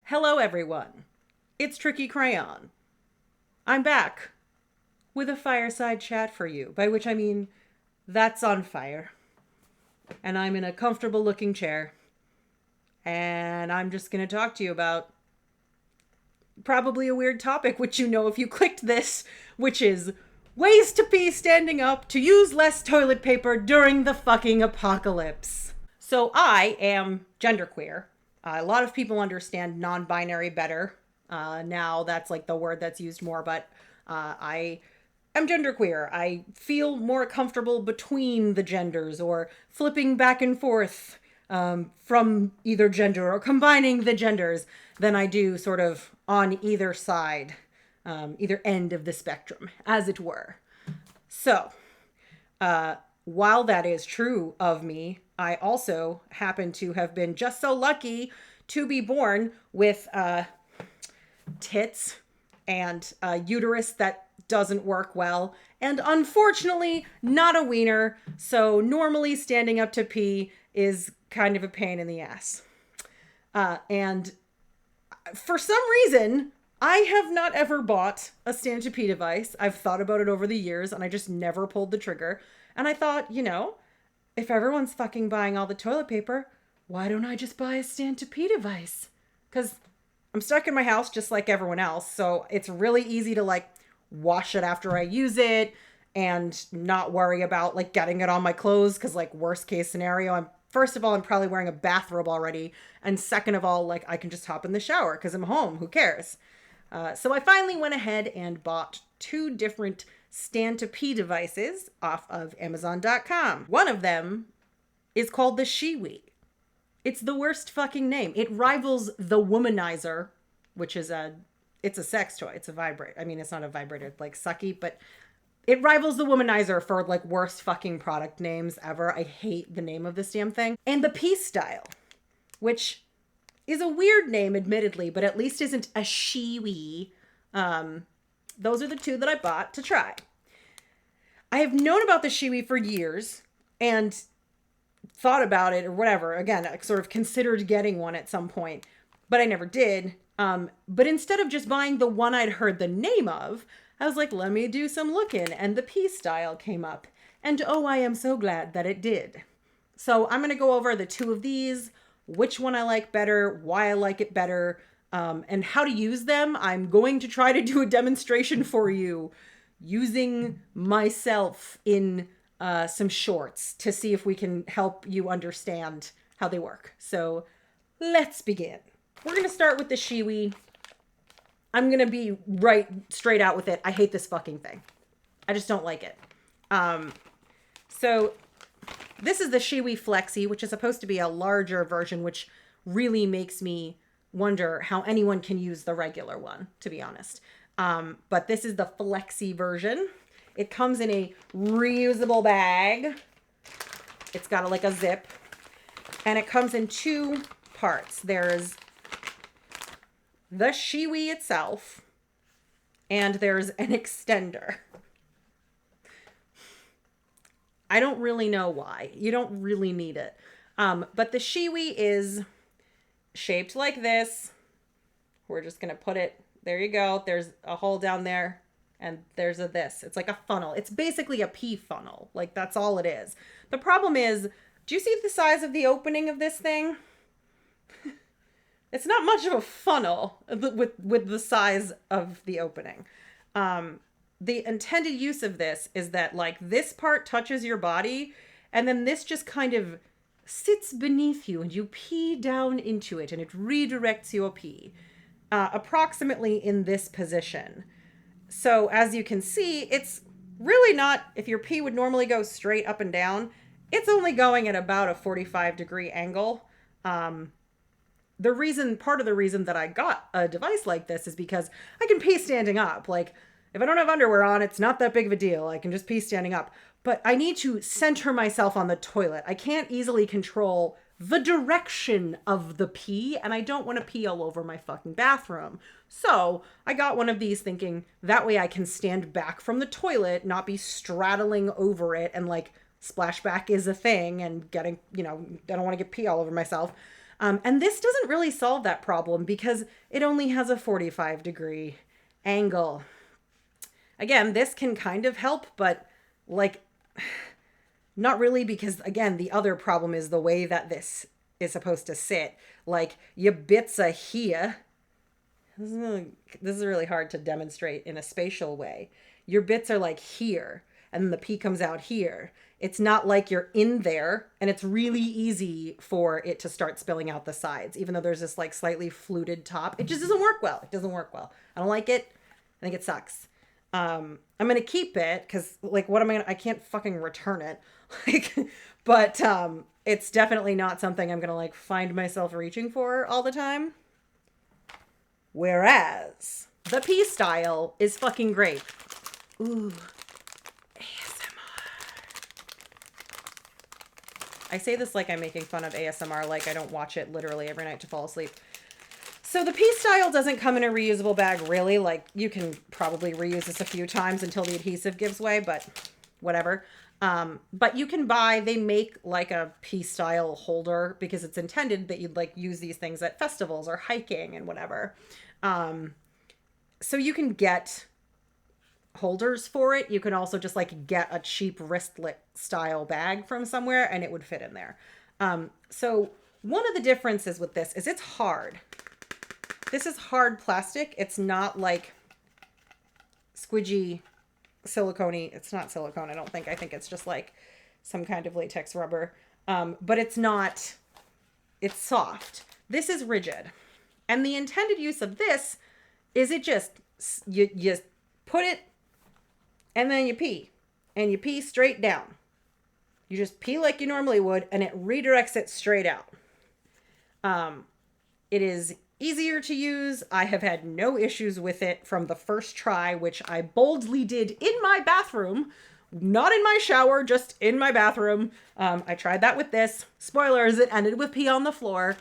Hello, everyone. It's Tricky Crayon. I'm back with a fireside chat for you, by which I mean that's on fire. And I'm in a comfortable looking chair. And I'm just going to talk to you about probably a weird topic, which you know if you clicked this, which is ways to pee standing up to use less toilet paper during the fucking apocalypse. So I am genderqueer. A lot of people understand non-binary better. Now that's like the word that's used more, but I am genderqueer. I feel more comfortable between the genders or flipping back and forth from either gender or combining the genders than I do sort of on either side, either end of the spectrum, as it were. So, while that is true of me, I also happen to have been just so lucky to be born with tits and a uterus that doesn't work well, and unfortunately not a wiener, so normally standing up to pee is kind of a pain in the ass. And for some reason, I have not ever bought a stand to pee device. I've thought about it over the years and I just never pulled the trigger. And I thought, if everyone's fucking buying all the toilet paper, why don't I just buy a stand to pee device? Because I'm stuck in my house just like everyone else. So it's really easy to like wash it after I use it and not worry about like getting it on my clothes. Because like worst case scenario, first of all, I'm probably wearing a bathrobe already. And second of all, like I can just hop in the shower because I'm home. Who cares? So I finally went ahead and bought two different stand to pee devices off of Amazon.com. One of them is called the Shewee. It's the worst fucking name. It rivals the Womanizer, which is it's a sex toy. It's a vibrator. I mean, it's not a vibrator, like sucky, but it rivals the Womanizer for like worst fucking product names ever. I hate the name of this damn thing. And the pStyle, which is a weird name, admittedly, but at least isn't a Shewee. Those are the two that I bought to try. I have known about the Shewee for years and thought about it or whatever. Again, I sort of considered getting one at some point, but I never did. But instead of just buying the one I'd heard the name of, I was like, let me do some looking. And the pStyle came up. And oh, I am so glad that it did. So I'm going to go over the two of these, which one I like better, why I like it better, and how to use them. I'm going to try to do a demonstration for you using myself in some shorts to see if we can help you understand how they work. So let's begin. We're going to start with the Shewee. I'm going to be right straight out with it. I hate this fucking thing. I just don't like it. So this is the Shewee Flexi, which is supposed to be a larger version, which really makes me wonder how anyone can use the regular one, to be honest. But this is the Flexi version. It comes in a reusable bag. It's got like a zip. And it comes in two parts. There's the Shewee itself, and there's an extender. I don't really know why. You don't really need it. But the Shewee is shaped like this. We're just going to put it, there you go. There's a hole down there and there's this. It's like a funnel. It's basically a pee funnel. Like that's all it is. The problem is, do you see the size of the opening of this thing? It's not much of a funnel with the size of the opening. The intended use of this is that like this part touches your body and then this just kind of sits beneath you and you pee down into it and it redirects your pee approximately in this position. So as you can see, it's really not, if your pee would normally go straight up and down, it's only going at about a 45-degree angle. Part of the reason that I got a device like this is because I can pee standing up. Like if I don't have underwear on, it's not that big of a deal. I can just pee standing up. But I need to center myself on the toilet. I can't easily control the direction of the pee, and I don't want to pee all over my fucking bathroom. So I got one of these thinking that way I can stand back from the toilet, not be straddling over it, and like splashback is a thing and getting, I don't want to get pee all over myself. And this doesn't really solve that problem because it only has a 45-degree angle. Again, this can kind of help, but like not really, because again, the other problem is the way that this is supposed to sit. Like your bits are here. This is really hard to demonstrate in a spatial way. Your bits are like here, and then the pea comes out here. It's not like you're in there, and it's really easy for it to start spilling out the sides, even though there's this like slightly fluted top. It just doesn't work well. It doesn't work well. I don't like it. I think it sucks. I'm gonna keep it because like what am I can't fucking return it. Like, but it's definitely not something I'm gonna like find myself reaching for all the time. Whereas the pStyle is fucking great. Ooh, ASMR. I say this like I'm making fun of ASMR, like I don't watch it literally every night to fall asleep. So the pStyle doesn't come in a reusable bag, really. Like, you can probably reuse this a few times until the adhesive gives way, but whatever. But you can buy, they make like a pStyle holder because it's intended that you'd like use these things at festivals or hiking and whatever. So you can get holders for it. You can also just like get a cheap wristlet style bag from somewhere and it would fit in there. So one of the differences with this is it's hard. This is hard plastic. It's not like squidgy silicone-y. It's not silicone, I don't think. I think it's just like some kind of latex rubber. But it's not, it's soft. This is rigid. And the intended use of this is it just, you put it and then you pee. And you pee straight down. You just pee like you normally would and it redirects it straight out. It is easier to use. I have had no issues with it from the first try, which I boldly did in my bathroom, not in my shower, just in my bathroom. I tried that with this. Spoilers, it ended with pee on the floor.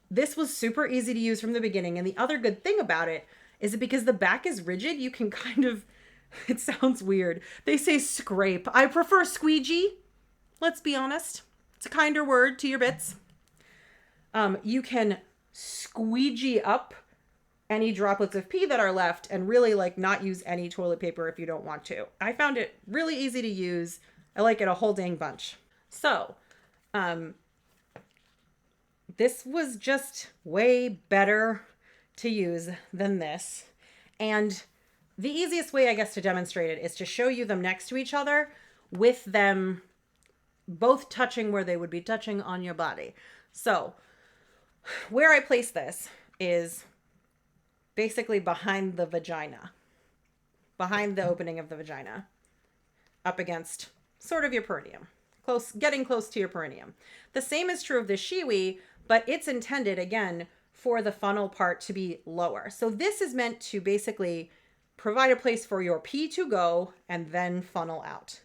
This was super easy to use from the beginning. And the other good thing about it is that because the back is rigid, you can kind of, it sounds weird. They say scrape. I prefer squeegee. Let's be honest. It's a kinder word to your bits. You can squeegee up any droplets of pee that are left and really like not use any toilet paper if you don't want to. I found it really easy to use. I like it a whole dang bunch. So, this was just way better to use than this. And the easiest way, I guess, to demonstrate it is to show you them next to each other with them both touching where they would be touching on your body. So, where I place this is basically behind the vagina, behind the opening of the vagina, up against sort of your perineum, getting close to your perineum. The same is true of the Shewee, but it's intended, again, for the funnel part to be lower. So this is meant to basically provide a place for your pee to go and then funnel out.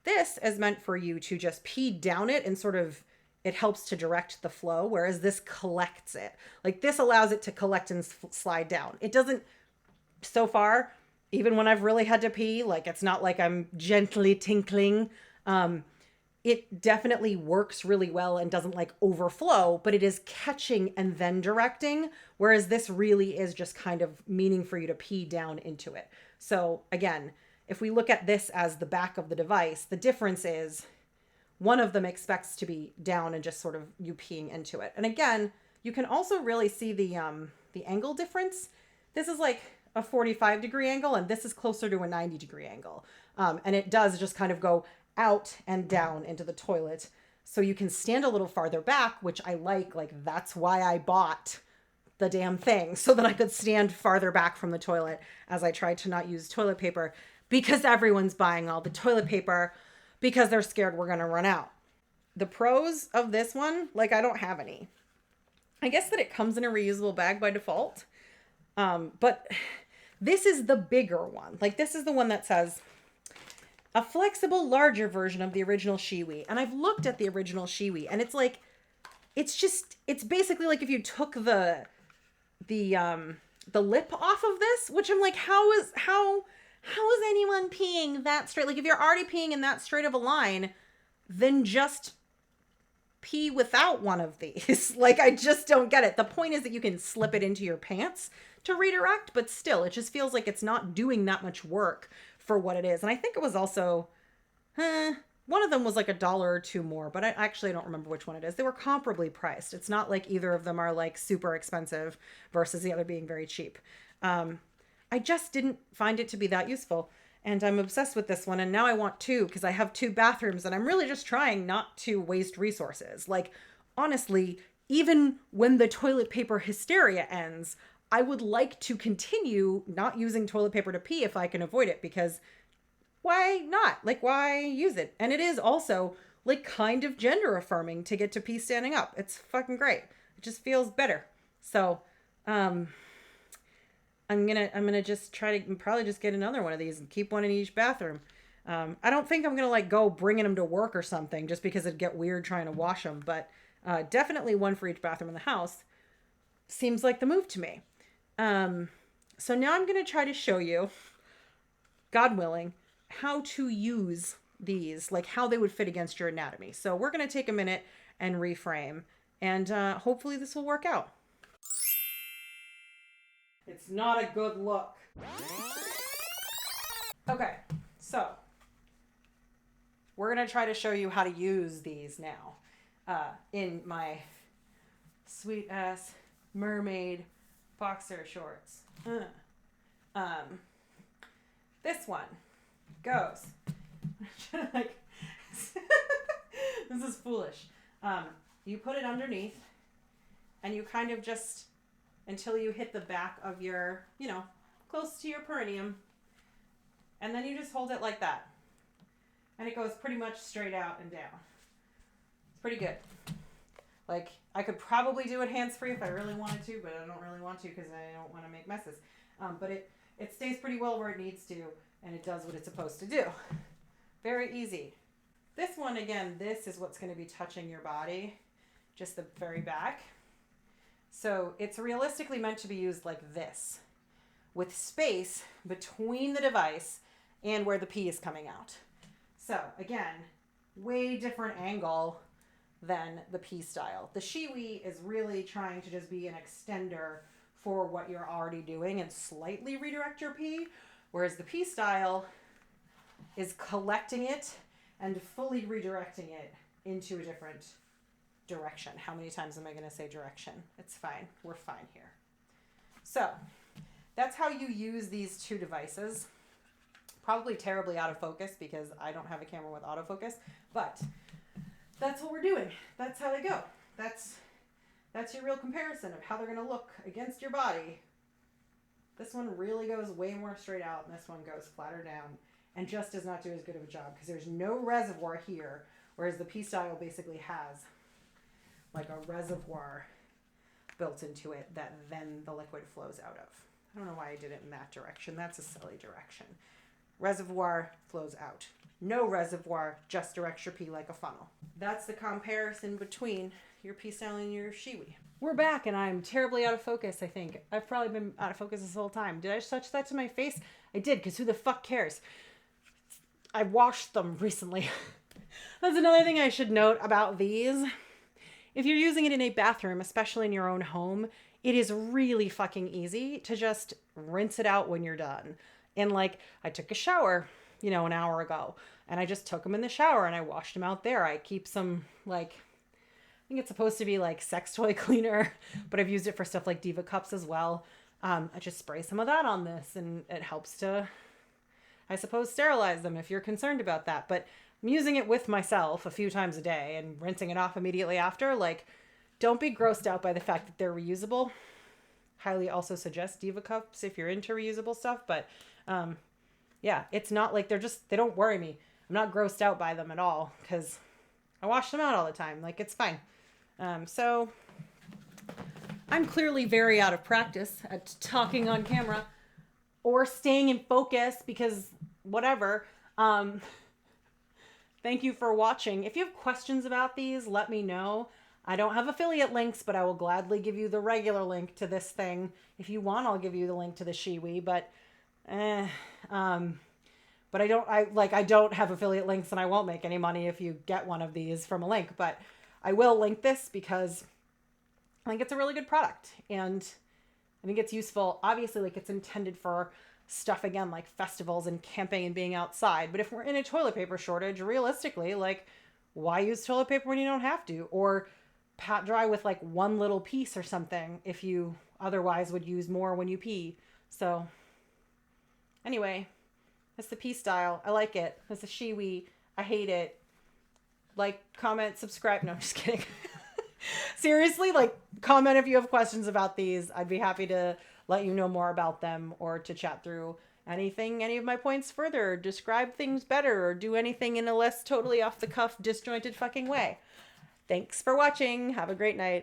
This is meant for you to just pee down it and sort of, it helps to direct the flow, whereas this collects it. Like this allows it to collect and slide down. It doesn't, so far, even when I've really had to pee, like it's not like I'm gently tinkling. It definitely works really well and doesn't like overflow, but it is catching and then directing, whereas this really is just kind of meaning for you to pee down into it. So again, if we look at this as the back of the device, the difference is one of them expects to be down and just sort of you peeing into it. And again, you can also really see the angle difference. This is like a 45-degree angle and this is closer to a 90-degree angle. And it does just kind of go out and down into the toilet. So you can stand a little farther back, which I like that's why I bought the damn thing, so that I could stand farther back from the toilet as I tried to not use toilet paper, because everyone's buying all the toilet paper because they're scared we're going to run out. The pros of this one, I don't have any. I guess that it comes in a reusable bag by default. But this is the bigger one. This is the one that says a flexible, larger version of the original Shewee. And I've looked at the original Shewee and it's basically like if you took the lip off of this, which I'm like, how is anyone peeing that straight? Like if you're already peeing in that straight of a line, then just pee without one of these. Like, I just don't get it. The point is that you can slip it into your pants to redirect, but still, it just feels like it's not doing that much work for what it is. And I think it was also, one of them was like $1 or $2 more, but I actually don't remember which one it is. They were comparably priced. It's not like either of them are like super expensive versus the other being very cheap. I just didn't find it to be that useful. And I'm obsessed with this one. And now I want two because I have 2 bathrooms and I'm really just trying not to waste resources. Like, honestly, even when the toilet paper hysteria ends, I would like to continue not using toilet paper to pee if I can avoid it, because why not? Like, why use it? And it is also like kind of gender affirming to get to pee standing up. It's fucking great. It just feels better. So, I'm gonna just try to probably just get another one of these and keep one in each bathroom. I don't think I'm gonna like go bringing them to work or something just because it'd get weird trying to wash them, but definitely one for each bathroom in the house seems like the move to me. So now I'm gonna try to show you, God willing, how to use these, like how they would fit against your anatomy. So we're gonna take a minute and reframe, and hopefully this will work out. It's not a good look. Okay, so we're going to try to show you how to use these now in my sweet ass mermaid boxer shorts. This one goes. Like, this is foolish. You put it underneath and you kind of just, until you hit the back of your, close to your perineum. And then you just hold it like that. And it goes pretty much straight out and down. It's pretty good. Like, I could probably do it hands-free if I really wanted to, but I don't really want to because I don't want to make messes. But it stays pretty well where it needs to, and it does what it's supposed to do. Very easy. This one, again, this is what's going to be touching your body, just the very back. So it's realistically meant to be used like this, with space between the device and where the pee is coming out. So again, way different angle than the pStyle. The Shewee is really trying to just be an extender for what you're already doing and slightly redirect your pee, whereas the pStyle is collecting it and fully redirecting it into a different direction. How many times am I going to say direction? It's fine. We're fine here. So that's how you use these 2 devices. Probably terribly out of focus because I don't have a camera with autofocus, but that's what we're doing. That's how they go. That's your real comparison of how they're going to look against your body. This one really goes way more straight out, and this one goes flatter down and just does not do as good of a job because there's no reservoir here, whereas the pStyle basically has like a reservoir built into it that then the liquid flows out of. I don't know why I did it in that direction. That's a silly direction. Reservoir flows out. No reservoir, just directs your pee like a funnel. That's the comparison between your pStyle and your Shewee. We're back and I'm terribly out of focus, I think. I've probably been out of focus this whole time. Did I touch that to my face? I did, because who the fuck cares? I washed them recently. That's another thing I should note about these. If you're using it in a bathroom, especially in your own home, it is really fucking easy to just rinse it out when you're done. And like, I took a shower, an hour ago, and I just took them in the shower and I washed them out there. I keep some, like, I think it's supposed to be like sex toy cleaner, but I've used it for stuff like Diva cups as well. I just spray some of that on this and it helps to, I suppose, sterilize them if you're concerned about that. But I'm using it with myself a few times a day and rinsing it off immediately after. Like, don't be grossed out by the fact that they're reusable. Highly also suggest Diva cups if you're into reusable stuff. But yeah, it's not like they don't worry me. I'm not grossed out by them at all because I wash them out all the time. Like, it's fine. So I'm clearly very out of practice at talking on camera or staying in focus because whatever. Thank you for watching. If you have questions about these, let me know. I don't have affiliate links, but I will gladly give you the regular link to this thing. If you want, I'll give you the link to the Shewee, but I don't have affiliate links and I won't make any money if you get one of these from a link, but I will link this because I think it's a really good product, and I think it's useful. Obviously, like, it's intended for stuff, again, like festivals and camping and being outside. But if we're in a toilet paper shortage, realistically, like, why use toilet paper when you don't have to? Or pat dry with like one little piece or something if you otherwise would use more when you pee. So anyway, that's the pStyle. I like it. That's the Shewee. I hate it. Like, comment, subscribe. No, I'm just kidding. Seriously, like, comment if you have questions about these. I'd be happy to let you know more about them, or to chat through anything, any of my points further, describe things better, or do anything in a less totally off the cuff, disjointed fucking way. Thanks for watching. Have a great night.